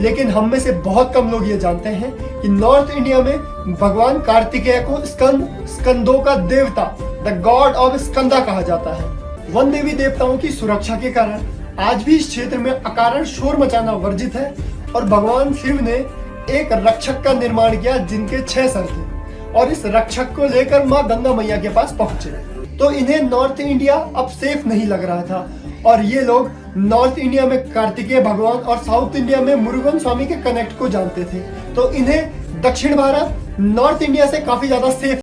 लेकिन हम में से बहुत कम लोग ये जानते हैं कि नॉर्थ इंडिया में भगवान कार्तिकेय को स्कंदों का देवता, द गॉड ऑफ स्कंदा कहा जाता है। वन देवी देवताओं की सुरक्षा के कारण आज भी इस क्षेत्र में अकारण शोर मचाना वर्जित है और भगवान शिव ने एक रक्षक का निर्माण किया जिनके 6 सर थे और इस रक्षक को लेकर माँ गंगा मैया के पास पहुंचे तो इन्हें नॉर्थ इंडिया अब सेफ नहीं लग रहा था और ये लोग नॉर्थ इंडिया में कार्तिकेय भगवान और साउथ इंडिया में मुरुगन स्वामी के कनेक्ट को जानते थे, तो इन्हें दक्षिण भारत नॉर्थ इंडिया से काफी ज्यादा सेफ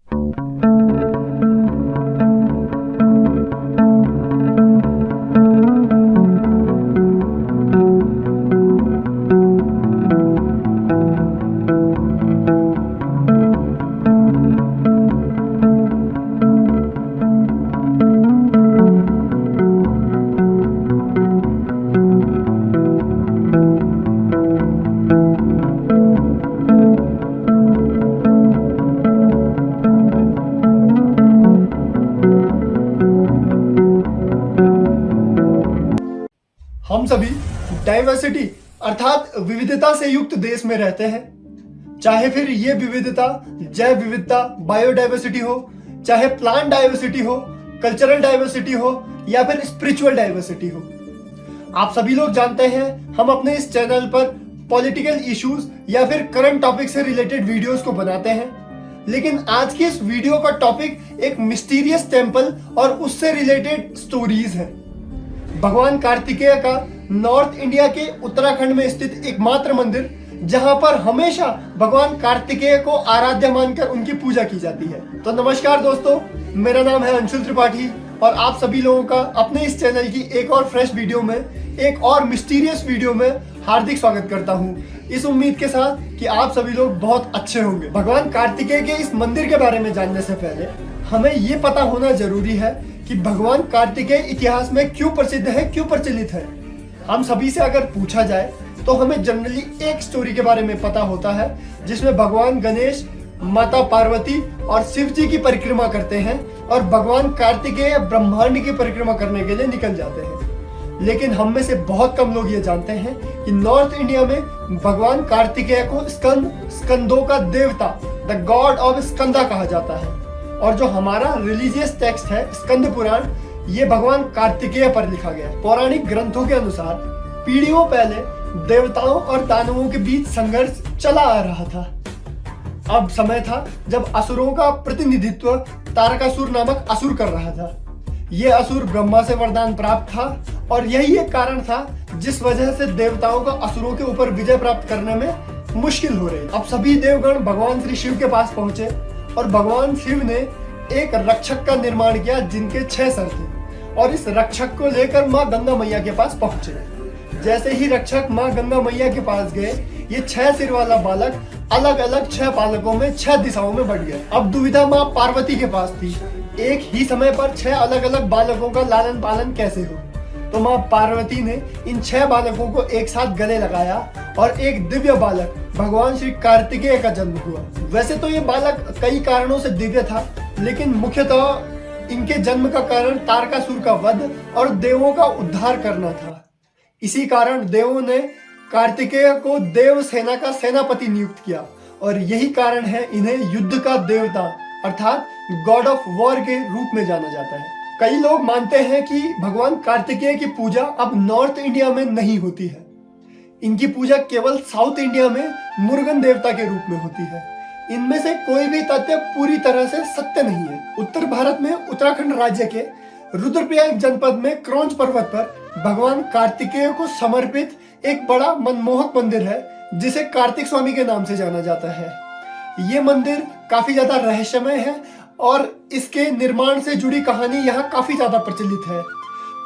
हम सभी डाइवर्सिटी अर्थात विविधता से युक्त देश में रहते हैं। चाहे फिर ये विविधता जैव विविधता बायोडाइवर्सिटी हो, चाहे प्लांट डाइवर्सिटी हो, कल्चरल डाइवर्सिटी हो या फिर स्पिरिचुअल डाइवर्सिटी हो। आप सभी लोग जानते हैं हम अपने इस चैनल पर पॉलिटिकल इश्यूज या फिर करंट टॉपिक से रिलेटेड वीडियोस को बनाते हैं, लेकिन आज की इस वीडियो का टॉपिक एक मिस्टीरियस टेम्पल और उससे रिलेटेड स्टोरीज है। भगवान कार्तिकेय का नॉर्थ इंडिया के उत्तराखंड में स्थित एकमात्र मंदिर जहां पर हमेशा भगवान कार्तिकेय को आराध्य मानकर उनकी पूजा की जाती है। तो नमस्कार दोस्तों, मेरा नाम है अंशुल त्रिपाठी और आप सभी लोगों का अपने इस चैनल की एक और फ्रेश वीडियो में, एक और मिस्टीरियस वीडियो में हार्दिक स्वागत करता हूं, इस उम्मीद के साथ कि आप सभी लोग बहुत अच्छे होंगे। भगवान कार्तिकेय के इस मंदिर के बारे में जानने से पहले हमें ये पता होना जरूरी है कि भगवान कार्तिकेय इतिहास में क्यों प्रसिद्ध है, क्यों प्रचलित है। हम सभी से अगर पूछा जाए तो हमें जनरली एक स्टोरी के बारे में पता होता है जिसमें भगवान गणेश, माता पार्वती और शिव जी की परिक्रमा करते हैं और भगवान कार्तिकेय ब्रह्मांड की परिक्रमा करने के लिए निकल जाते हैं। लेकिन हम में से बहुत कम लोग ये जानते हैं कि नॉर्थ इंडिया में भगवान कार्तिकेय को स्कंदों का देवता, द गॉड ऑफ स्कंदा कहा जाता है और जो हमारा रिलीजियस टेक्स्ट है स्कंद पुराण, ये भगवान कार्तिकेय पर लिखा गया है। पौराणिक ग्रंथों के अनुसार पीढ़ियों पहले देवताओं और दानवों के बीच संघर्ष चला आ रहा था। अब समय था जब असुरों का प्रतिनिधित्व तारकासुर नामक असुर कर रहा था। ये असुर ब्रह्मा से वरदान प्राप्त था और यही एक कारण था जिस वजह से देवताओं का असुरों के ऊपर विजय प्राप्त करने में मुश्किल हो रही। अब सभी देवगण भगवान श्री शिव के पास पहुंचे और भगवान शिव ने एक रक्षक का निर्माण किया जिनके 6 सर थे और इस रक्षक को लेकर माँ गंगा मैया के पास पहुंचे। जैसे ही रक्षक माँ गंगा मैया के पास गए, ये 6 सिर वाला बालक अलग अलग 6 बालकों में 6 दिशाओं में बढ़ गया। अब दुविधा माँ पार्वती के पास थी, एक ही समय पर 6 अलग अलग बालकों का लालन पालन कैसे हो। तो माँ पार्वती ने इन 6 बालकों को एक साथ गले लगाया और एक दिव्य बालक भगवान श्री कार्तिकेय का जन्म हुआ। वैसे तो ये बालक कई कारणों से दिव्य था, लेकिन मुख्यतः इनके जन्म का कारण तारकासुर का वध और देवों का उद्धार करना था। इसी कारण देवों ने कार्तिकेय को देव सेना का सेनापति नियुक्त किया और यही कारण है इन्हें युद्ध का देवता अर्थात गॉड ऑफ वॉर के रूप में जाना जाता है। कई लोग मानते हैं कि भगवान कार्तिकेय की पूजा अब नॉर्थ इंडिया में नहीं होती है। इनकी पूजा केवल साउथ इंडिया में मुरुगन देवता के रूप में होती है। इनमें से कोई भी तथ्य पूरी तरह से सत्य नहीं है। उत्तर भारत में उत्तराखंड राज्य के रुद्रप्रयाग जनपद में क्रौंच पर्वत पर भगवान कार्तिकेय को समर्पित एक बड़ा मनमोहक मंदिर है जिसे कार्तिक स्वामी के नाम से जाना जाता है। ये मंदिर काफी ज्यादा रहस्यमय है और इसके निर्माण से जुड़ी कहानी यहाँ काफी ज्यादा प्रचलित है।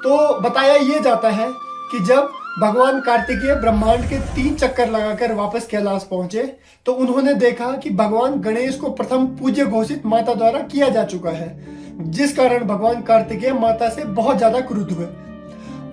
तो बताया ये जाता है कि जब भगवान कार्तिकेय ब्रह्मांड के 3 चक्कर लगाकर वापस कैलाश पहुंचे तो उन्होंने देखा कि भगवान गणेश को प्रथम पूज्य घोषित माता द्वारा किया जा चुका है, जिस कारण भगवान कार्तिकेय माता से बहुत ज्यादा क्रुद्ध हुए।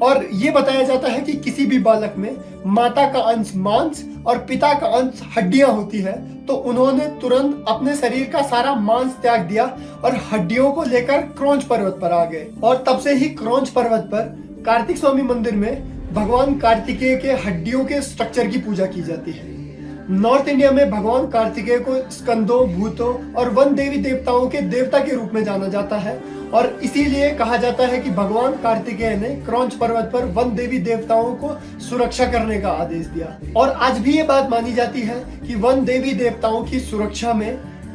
और ये बताया जाता है कि किसी भी बालक में माता का अंश मांस और पिता का अंश हड्डियां होती है, तो उन्होंने तुरंत अपने शरीर का सारा मांस त्याग दिया और हड्डियों को लेकर क्रौंच पर्वत पर आ गए। और तब से ही क्रौंच पर्वत पर कार्तिक स्वामी मंदिर में भगवान कार्तिकेय के हड्डियों के स्ट्रक्चर की पूजा की जाती है। नॉर्थ इंडिया में भगवान कार्तिकेय को स्कंदों, भूतों और वन देवी देवताओं के देवता के रूप में जाना जाता है और इसीलिए कहा जाता है कि भगवान कार्तिकेय ने क्रौंच पर्वत पर वन देवी देवताओं को सुरक्षा करने का आदेश दिया। और आज भी ये बात मानी जाती है कि वन देवी देवताओं की सुरक्षा में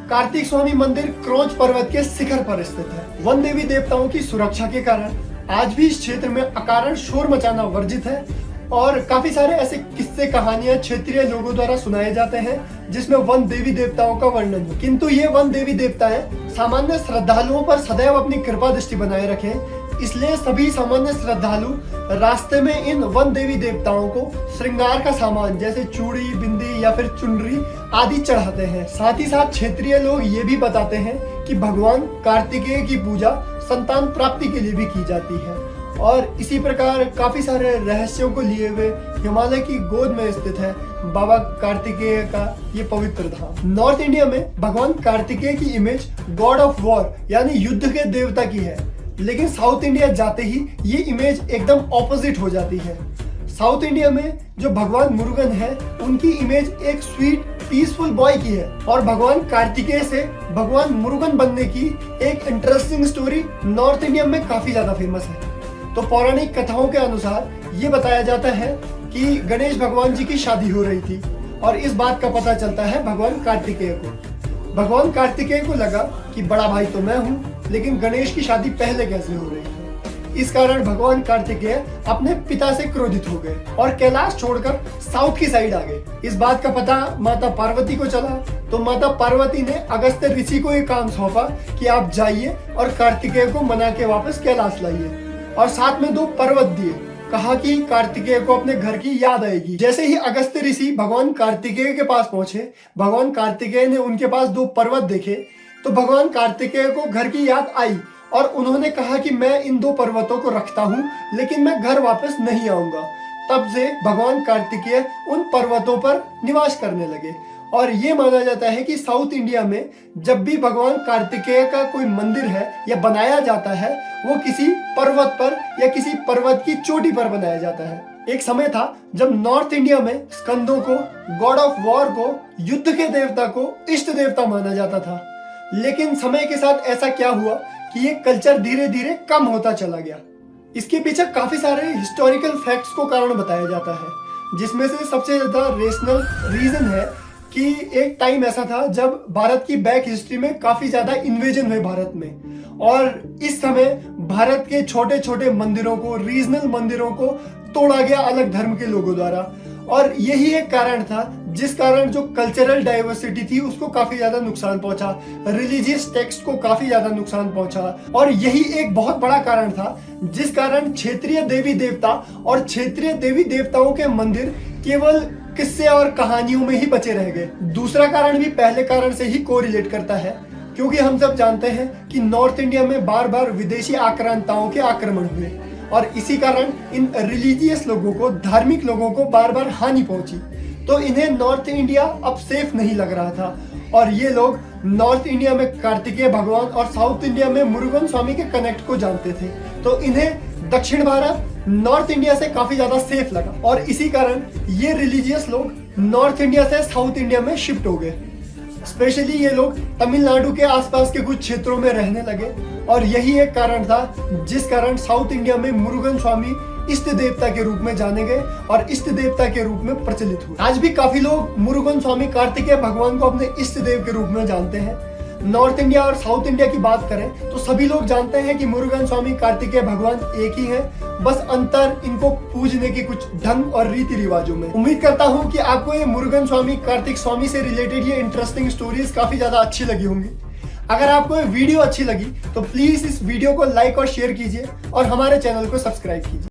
कार्तिक स्वामी मंदिर क्रौंच पर्वत के शिखर पर स्थित है। वन देवी देवताओं की सुरक्षा के कारण आज भी इस क्षेत्र में अकारण शोर मचाना वर्जित है और काफी सारे ऐसे किस्से कहानियां क्षेत्रीय लोगों द्वारा सुनाए जाते हैं जिसमें वन देवी देवताओं का वर्णन हो। किंतु ये वन देवी देवताएं सामान्य श्रद्धालुओं पर सदैव अपनी कृपा दृष्टि बनाए रखें, इसलिए सभी सामान्य श्रद्धालु रास्ते में इन वन देवी देवताओं को श्रृंगार का सामान जैसे चूड़ी, बिंदी या फिर चुनरी आदि चढ़ाते हैं। साथ ही साथ क्षेत्रीय लोग ये भी बताते हैं कि भगवान कार्तिकेय की पूजा संतान प्राप्ति के लिए भी की जाती है। और इसी प्रकार काफी सारे रहस्यों को लिए हुए हिमालय की गोद में स्थित है बाबा कार्तिकेय का ये पवित्र धाम। नॉर्थ इंडिया में भगवान कार्तिकेय की इमेज गॉड ऑफ वॉर यानी युद्ध के देवता की है, लेकिन साउथ इंडिया जाते ही ये इमेज एकदम ऑपोजिट हो जाती है। साउथ इंडिया में जो भगवान मुरुगन है उनकी इमेज एक स्वीट पीसफुल बॉय की है और भगवान कार्तिकेय से भगवान मुरुगन बनने की एक इंटरेस्टिंग स्टोरी नॉर्थ इंडिया में काफी ज्यादा फेमस है। तो पौराणिक कथाओं के अनुसार ये बताया जाता है कि गणेश भगवान जी की शादी हो रही थी और इस बात का पता चलता है भगवान कार्तिकेय को। भगवान कार्तिकेय को लगा कि बड़ा भाई तो मैं हूँ, लेकिन गणेश की शादी पहले कैसे हो रही है। इस कारण भगवान कार्तिकेय अपने पिता से क्रोधित हो गए और कैलाश छोड़कर साउथ की साइड आ गए। इस बात का पता माता पार्वती को चला तो माता पार्वती ने अगस्त्य ऋषि को ये काम सौंपा कि आप जाइए और कार्तिकेय को मना के वापस कैलाश लाइए और साथ में 2 पर्वत दिए। कहा कि कार्तिकेय को अपने घर की याद आएगी। जैसे ही अगस्त्य ऋषि भगवान कार्तिकेय के पास पहुंचे, भगवान कार्तिकेय ने उनके पास 2 पर्वत देखे तो भगवान कार्तिकेय को घर की याद आई और उन्होंने कहा कि मैं इन 2 पर्वतों को रखता हूँ, लेकिन मैं घर वापस नहीं आऊंगा। तब से भगवान कार्तिकेय उन पर्वतों पर निवास करने लगे और ये माना जाता है कि साउथ इंडिया में जब भी भगवान कार्तिकेय का कोई मंदिर है या बनाया जाता है वो किसी पर्वत पर या किसी पर्वत की चोटी पर बनाया जाता है। एक समय था जब नॉर्थ इंडिया में स्कंदों को, गॉड ऑफ वॉर को, युद्ध के देवता को इष्ट देवता माना जाता था, लेकिन समय के साथ ऐसा क्या हुआ कि ये कल्चर धीरे धीरे कम होता चला गया। इसके पीछे काफी सारे हिस्टोरिकल फैक्ट्स को कारण बताया जाता है, जिसमें से सबसे ज्यादा रेशनल रीजन है कि एक टाइम ऐसा था जब भारत की बैक हिस्ट्री में काफी ज्यादा इन्वेजन हुए भारत में और इस समय भारत के छोटे छोटे मंदिरों को, रीजनल मंदिरों को तोड़ा गया अलग धर्म के लोगों द्वारा और यही एक कारण था जिस कारण जो कल्चरल डाइवर्सिटी थी उसको काफी ज्यादा नुकसान पहुंचा, रिलीजियस टेक्स्ट को काफी ज्यादा नुकसान पहुंचा और यही एक बहुत बड़ा कारण था जिस कारण क्षेत्रीय देवी देवता और क्षेत्रीय देवी देवताओं के मंदिर केवल किस्से और कहानियों में ही बचे रह गए। दूसरा कारण भी पहले कारण से ही कोरिलेट करता है, क्योंकि हम सब जानते हैं कि नॉर्थ इंडिया में बार बार विदेशी आक्रांताओं के आक्रमण हुए और इसी कारण इन रिलीजियस लोगों को, धार्मिक लोगों को बार बार हानि पहुंची, तो इन्हें नॉर्थ इंडिया अब सेफ नहीं लग रहा था और ये लोग नॉर्थ इंडिया में कार्तिकेय भगवान और साउथ इंडिया में मुरुगन स्वामी के कनेक्ट को जानते थे, तो इन्हें दक्षिण भारत नॉर्थ इंडिया से काफी ज्यादा सेफ लगा और इसी कारण ये रिलीजियस लोग नॉर्थ इंडिया से साउथ इंडिया में शिफ्ट हो गए। स्पेशली ये लोग तमिलनाडु के आसपास के कुछ क्षेत्रों में रहने लगे और यही एक कारण था जिस कारण साउथ इंडिया में मुरुगन स्वामी इष्ट देवता के रूप में जाने गए और इष्ट देवता के रूप में प्रचलित हुए। आज भी काफी लोग मुरुगन स्वामी कार्तिकेय भगवान को अपने इष्ट देव के रूप में जानते हैं। नॉर्थ इंडिया और साउथ इंडिया की बात करें तो सभी लोग जानते हैं कि मुरुगन स्वामी कार्तिकेय भगवान एक ही हैं, बस अंतर इनको पूजने के कुछ ढंग और रीति रिवाजों में। उम्मीद करता हूँ कि आपको ये मुरुगन स्वामी, कार्तिक स्वामी से रिलेटेड ये इंटरेस्टिंग स्टोरीज काफी ज्यादा अच्छी लगी होंगी। अगर आपको ये वीडियो अच्छी लगी तो प्लीज इस वीडियो को लाइक और शेयर कीजिए और हमारे चैनल को सब्सक्राइब कीजिए।